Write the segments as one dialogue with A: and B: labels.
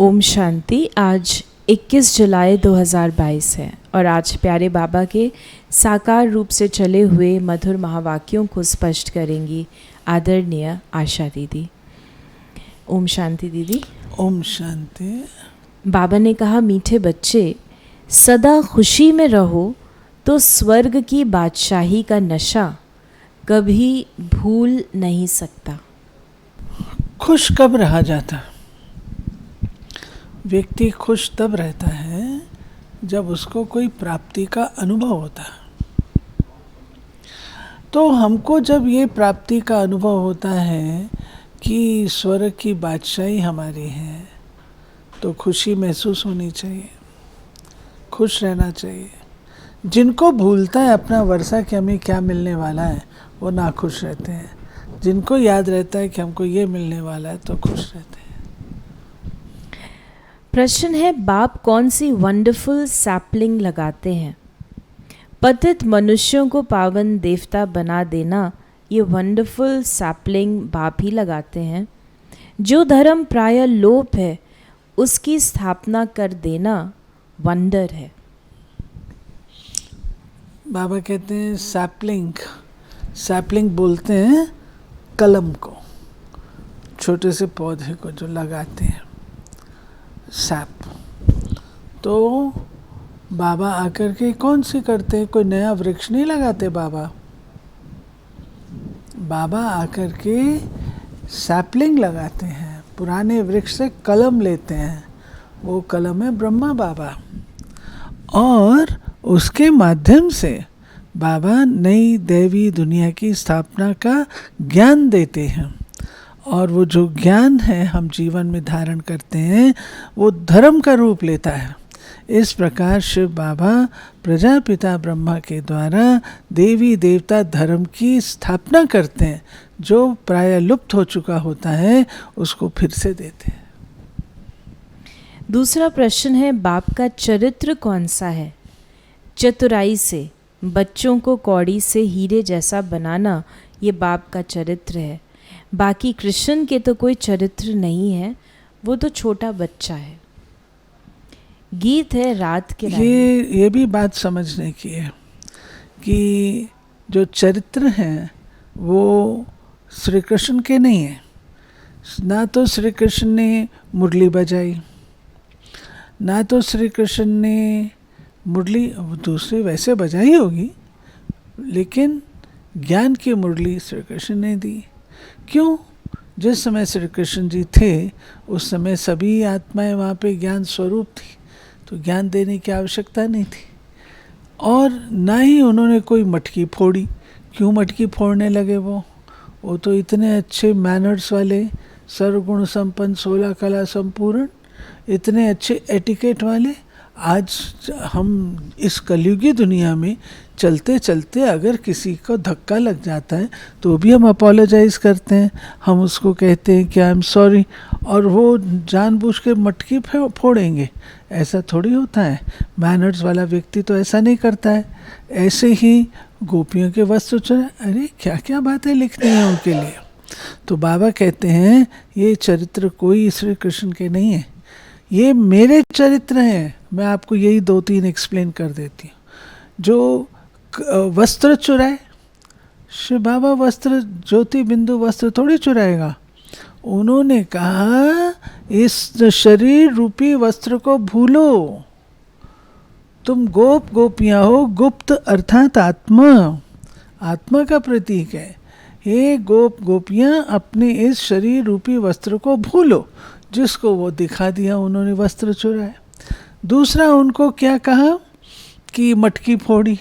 A: ओम शांति। आज 21 जुलाई 2022 है और आज प्यारे बाबा के साकार रूप से चले हुए मधुर महावाक्यों को स्पष्ट करेंगी आदरणीय आशा दीदी। ओम शांति दीदी।
B: ओम शांति।
A: बाबा ने कहा, मीठे बच्चे सदा खुशी में रहो तो स्वर्ग की बादशाही का नशा कभी भूल नहीं सकता।
B: खुश कब रहा जाता? व्यक्ति खुश तब रहता है जब उसको कोई प्राप्ति का अनुभव होता है। तो हमको जब ये प्राप्ति का अनुभव होता है कि स्वर्ग की बादशाही हमारी है, तो खुशी महसूस होनी चाहिए, खुश रहना चाहिए। जिनको भूलता है अपना वर्षा कि हमें क्या मिलने वाला है, वो नाखुश रहते हैं। जिनको याद रहता है कि हमको ये मिलने वाला है, तो खुश रहते हैं।
A: प्रश्न है, बाप कौन सी वंडरफुल सैपलिंग लगाते हैं? पतित मनुष्यों को पावन देवता बना देना, ये वंडरफुल सैपलिंग बाप ही लगाते हैं। जो धर्म प्राय लोप है उसकी स्थापना कर देना वंडर है।
B: बाबा कहते हैं सैपलिंग, सैपलिंग बोलते हैं कलम को, छोटे से पौधे को जो लगाते हैं, सैप। तो बाबा आकर के कौन सी करते हैं? कोई नया वृक्ष नहीं लगाते बाबा। बाबा आकर के सैपलिंग लगाते हैं, पुराने वृक्ष से कलम लेते हैं। वो कलम है ब्रह्मा बाबा, और उसके माध्यम से बाबा नई दैवी दुनिया की स्थापना का ज्ञान देते हैं। और वो जो ज्ञान है हम जीवन में धारण करते हैं, वो धर्म का रूप लेता है। इस प्रकार शिव बाबा प्रजापिता ब्रह्मा के द्वारा देवी देवता धर्म की स्थापना करते हैं। जो प्राय लुप्त हो चुका होता है उसको फिर से देते हैं।
A: दूसरा प्रश्न है, बाप का चरित्र कौन सा है? चतुराई से बच्चों को कौड़ी से हीरे जैसा बनाना, ये बाप का चरित्र है। बाकी कृष्ण के तो कोई चरित्र नहीं है, वो तो छोटा बच्चा है। गीत है रात के
B: ये भी बात समझने की है कि जो चरित्र हैं वो श्री कृष्ण के नहीं है। ना तो श्री कृष्ण ने मुरली बजाई, ना तो श्री कृष्ण ने मुरली दूसरे वैसे बजाई होगी, लेकिन ज्ञान की मुरली श्री कृष्ण ने दी। क्यों? जिस समय श्री कृष्ण जी थे उस समय सभी आत्माएं वहाँ पे ज्ञान स्वरूप थी, तो ज्ञान देने की आवश्यकता नहीं थी। और ना ही उन्होंने कोई मटकी फोड़ी। क्यों मटकी फोड़ने लगे? वो तो इतने अच्छे मैनर्स वाले, सर्वगुण संपन्न, 16 कला संपूर्ण, इतने अच्छे एटिकेट वाले। आज हम इस कलयुगी दुनिया में चलते चलते अगर किसी को धक्का लग जाता है तो भी हम अपोलोजाइज़ करते हैं, हम उसको कहते हैं कि आई एम सॉरी, और वो जानबूझ के मटकी फोड़ेंगे। ऐसा थोड़ी होता है। मैनर्स वाला व्यक्ति तो ऐसा नहीं करता है। ऐसे ही गोपियों के वस्त्र चुरा, अरे क्या क्या बातें लिखनी है उनके लिए। तो बाबा कहते हैं ये चरित्र कोई श्री कृष्ण के नहीं है, ये मेरे चरित्र हैं। मैं आपको यही 2-3 एक्सप्लेन कर देती हूँ। जो वस्त्र चुराए, शिव बाबा वस्त्र, ज्योति बिंदु वस्त्र थोड़ी चुराएगा। उन्होंने कहा इस शरीर रूपी वस्त्र को भूलो, तुम गोप गोपियाँ हो। गुप्त अर्थात आत्मा, आत्मा का प्रतीक है। हे गोप गोपियाँ, अपने इस शरीर रूपी वस्त्र को भूलो। जिसको वो दिखा दिया, उन्होंने वस्त्र चुराए। दूसरा उनको क्या कहा कि मटकी फोड़ी,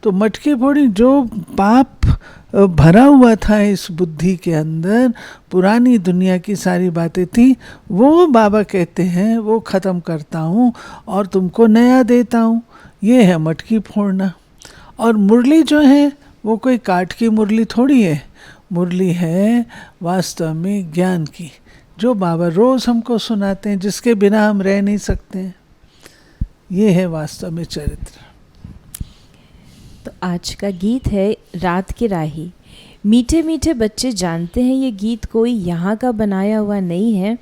B: तो मटकी फोड़ी। जो पाप भरा हुआ था इस बुद्धि के अंदर, पुरानी दुनिया की सारी बातें थी, वो बाबा कहते हैं वो ख़त्म करता हूँ और तुमको नया देता हूँ। ये है मटकी फोड़ना। और मुरली जो है वो कोई काठ की मुरली थोड़ी है, मुरली है वास्तव में ज्ञान की, जो बाबा रोज़ हमको सुनाते हैं, जिसके बिना हम रह नहीं सकते हैं। ये है वास्तव में चरित्र।
A: तो आज का गीत है रात की राही। मीठे मीठे बच्चे जानते हैं ये गीत कोई यहाँ का बनाया हुआ नहीं है,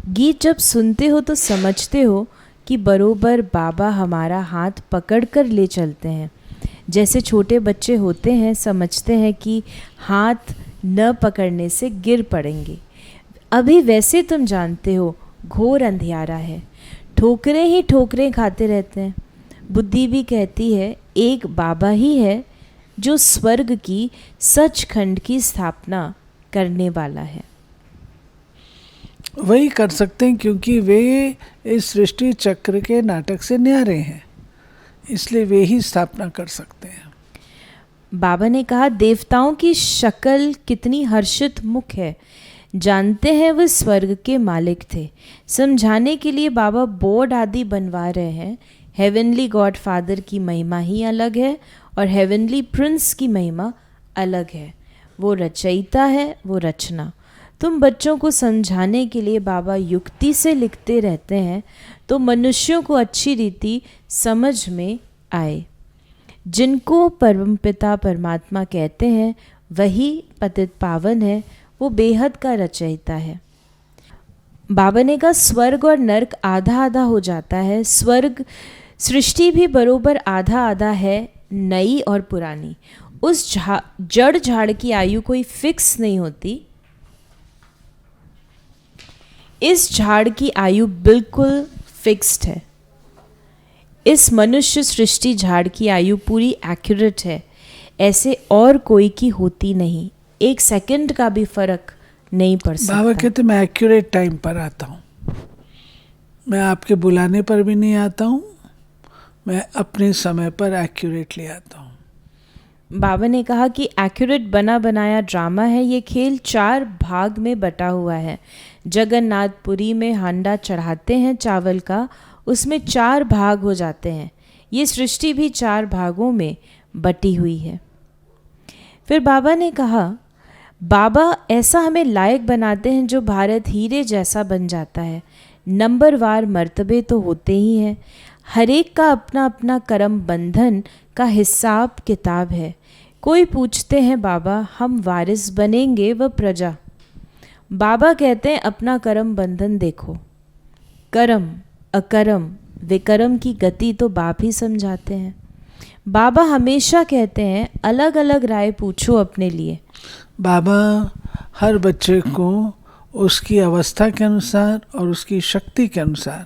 A: गीत जब सुनते हो तो समझते हो कि बरोबर बाबा हमारा हाथ पकड़ कर ले चलते हैं। जैसे छोटे बच्चे होते हैं, समझते हैं कि हाथ न पकड़ने से गिर पड़ेंगे। अभी वैसे तुम जानते हो घोर अंधियारा है, ठोकरें ही ठोकरें खाते रहते हैं। बुद्धि भी कहती है एक बाबा ही है जो स्वर्ग की सचखंड की स्थापना करने वाला है।
B: वही कर सकते हैं क्योंकि वे इस सृष्टि चक्र के नाटक से न्यारे हैं, इसलिए वे ही स्थापना कर सकते हैं।
A: बाबा ने कहा देवताओं की शक्ल कितनी हर्षित मुख है, जानते हैं वे स्वर्ग के मालिक थे। समझाने के लिए बाबा बोर्ड आदि बनवा रहे हैं। हेवनली गॉड फादर की महिमा ही अलग है और हेवनली प्रिंस की महिमा अलग है। वो रचयिता है, वो रचना। तुम बच्चों को समझाने के लिए बाबा युक्ति से लिखते रहते हैं तो मनुष्यों को अच्छी रीति समझ में आए। जिनको परमपिता परमात्मा कहते हैं वही पतित पावन है, वो बेहद का रचयिता है। बाबा ने कहा स्वर्ग और नरक आधा आधा हो जाता है। स्वर्ग सृष्टि भी बरोबर आधा आधा है, नई और पुरानी। उस जड़ झाड़ की आयु कोई फिक्स नहीं होती। इस झाड़ की आयु बिल्कुल फिक्स्ड है। इस मनुष्य सृष्टि झाड़ की आयु पूरी एक्यूरेट है, ऐसे और कोई की होती नहीं। एक सेकंड का भी फर्क नहीं पड़ सकता।
B: बाबा कहते मैं एक्यूरेट टाइम पर आता हूँ, मैं आपके बुलाने पर भी नहीं आता हूँ, मैं अपने समय पर एक्यूरेटली आता हूँ।
A: बाबा ने कहा कि एक्यूरेट बना बनाया ड्रामा है। ये खेल 4 भाग में बटा हुआ है। जगन्नाथपुरी में हांडा चढ़ाते हैं चावल का, उसमें 4 भाग हो जाते हैं। ये सृष्टि भी 4 भागों में बटी हुई है। फिर बाबा ने कहा बाबा ऐसा हमें लायक बनाते हैं जो भारत हीरे जैसा बन जाता है। नंबरवार मर्तबे तो होते ही हैं। हर एक का अपना अपना कर्म बंधन का हिसाब किताब है। कोई पूछते हैं बाबा हम वारिस बनेंगे व प्रजा। बाबा कहते हैं अपना कर्म बंधन देखो। कर्म अकर्म विकर्म की गति तो बाप ही समझाते हैं। बाबा हमेशा कहते हैं अलग अलग राय पूछो अपने लिए।
B: बाबा हर बच्चे को उसकी अवस्था के अनुसार और उसकी शक्ति के अनुसार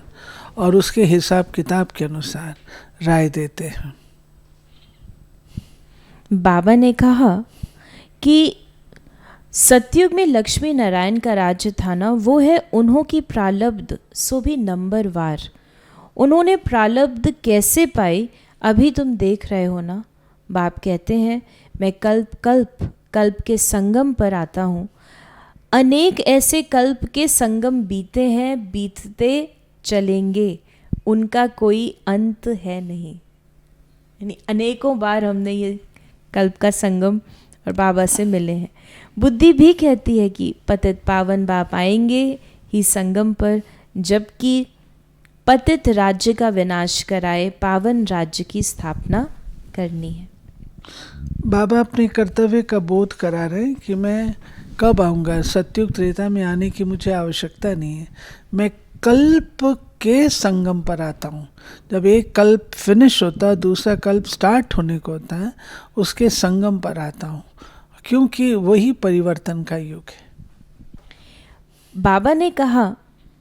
B: और उसके हिसाब किताब के अनुसार राय देते हैं।
A: बाबा ने कहा कि सतयुग में लक्ष्मी नारायण का राज्य था ना, वो है उन्हों की प्रालब्ध सो भी नंबरवार। उन्होंने प्रालब्ध कैसे पाई अभी तुम देख रहे हो ना। बाप कहते हैं मैं कल्प कल्प कल्प के संगम पर आता हूँ। अनेक ऐसे कल्प के संगम बीते हैं, बीतते चलेंगे, उनका कोई अंत है नहीं। यानी अनेकों बार हमने ये कल्प का संगम और बाबा से मिले हैं। बुद्धि भी कहती है कि पतित पावन बाप आएंगे ही संगम पर, जबकि पतित राज्य का विनाश कराए पावन राज्य की स्थापना करनी है।
B: बाबा अपने कर्तव्य का बोध करा रहे हैं कि मैं कब आऊँगा। सतयुग त्रेता में आने की मुझे आवश्यकता नहीं है, मैं कल्प के संगम पर आता हूँ। जब एक कल्प फिनिश होता है दूसरा कल्प स्टार्ट होने को होता है, उसके संगम पर आता हूँ, क्योंकि वही परिवर्तन का युग है।
A: बाबा ने कहा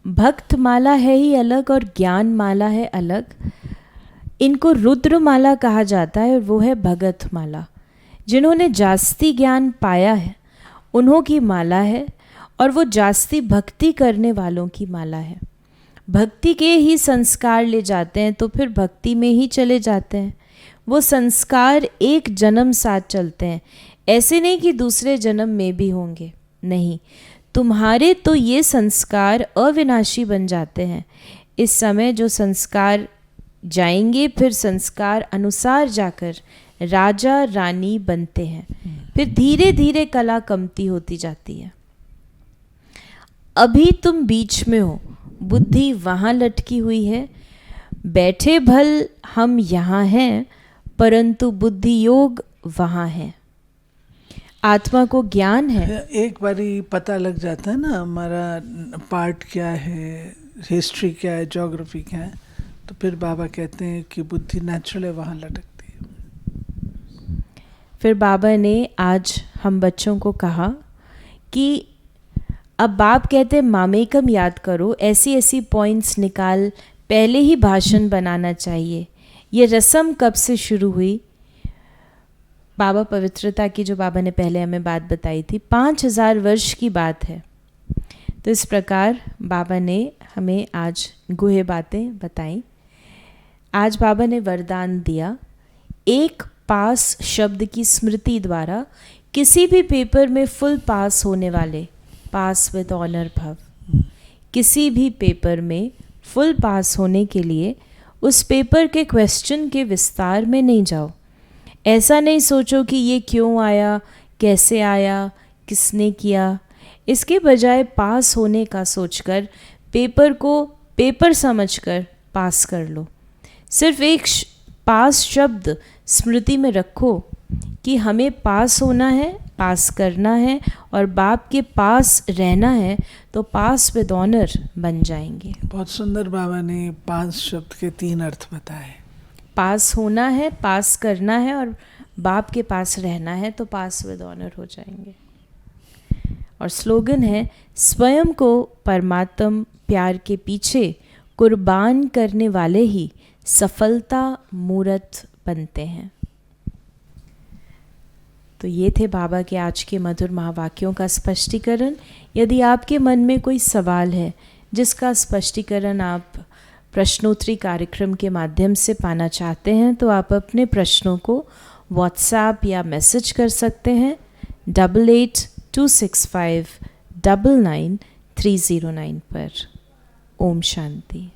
A: भक्त माला है ही अलग और ज्ञान माला है अलग। इनको रुद्र माला कहा जाता है और वो है भगत माला। जिन्होंने जास्ती ज्ञान पाया है उन्हों की माला है और वो जास्ती भक्ति करने वालों की माला है। भक्ति के ही संस्कार ले जाते हैं तो फिर भक्ति में ही चले जाते हैं। वो संस्कार एक जन्म साथ चलते हैं, ऐसे नहीं कि दूसरे जन्म में भी होंगे, नहीं। तुम्हारे तो ये संस्कार अविनाशी बन जाते हैं। इस समय जो संस्कार जाएंगे फिर संस्कार अनुसार जाकर राजा रानी बनते हैं। फिर धीरे धीरे कला कमती होती जाती है। अभी तुम बीच में हो, बुद्धि वहाँ लटकी हुई है। बैठे भल हम यहाँ हैं परंतु बुद्धि योग वहाँ है। आत्मा को ज्ञान है।
B: एक बारी पता लग जाता है ना हमारा पार्ट क्या है, हिस्ट्री क्या है, ज्योग्राफी क्या है, तो फिर बाबा कहते हैं कि बुद्धि नेचुरल है, वहाँ लटकती है।
A: फिर बाबा ने आज हम बच्चों को कहा कि अब बाप कहते मामेकम याद करो, ऐसी ऐसी पॉइंट्स निकाल, पहले ही भाषण बनाना चाहिए। ये रस्म कब से शुरू हुई? बाबा पवित्रता की, जो बाबा ने पहले हमें बात बताई थी, 5000 वर्ष की बात है। तो इस प्रकार बाबा ने हमें आज गुहे बातें बताई। आज बाबा ने वरदान दिया, एक पास शब्द की स्मृति द्वारा किसी भी पेपर में फुल पास होने वाले, पास विद ऑनर भव, किसी भी पेपर में फुल पास होने के लिए उस पेपर के क्वेश्चन के विस्तार में नहीं जाओ। ऐसा नहीं सोचो कि ये क्यों आया, कैसे आया, किसने किया। इसके बजाय पास होने का सोचकर पेपर को पेपर समझकर पास कर लो। सिर्फ एक पास शब्द स्मृति में रखो कि हमें पास होना है, पास करना है और बाप के पास रहना है, तो पास विद ऑनर बन जाएंगे।
B: बहुत सुंदर बाबा ने 5 शब्द के 3 अर्थ बताए।
A: पास होना है, पास करना है और बाप के पास रहना है, तो पास विद ऑनर हो जाएंगे। और स्लोगन है, स्वयं को परमात्म प्यार के पीछे कुर्बान करने वाले ही सफलता मूर्त बनते हैं। तो ये थे बाबा के आज के मधुर महावाक्यों का स्पष्टीकरण। यदि आपके मन में कोई सवाल है जिसका स्पष्टीकरण आप प्रश्नोत्तरी कार्यक्रम के माध्यम से पाना चाहते हैं, तो आप अपने प्रश्नों को व्हाट्सएप या मैसेज कर सकते हैं 8826599309 पर। ओम शांति।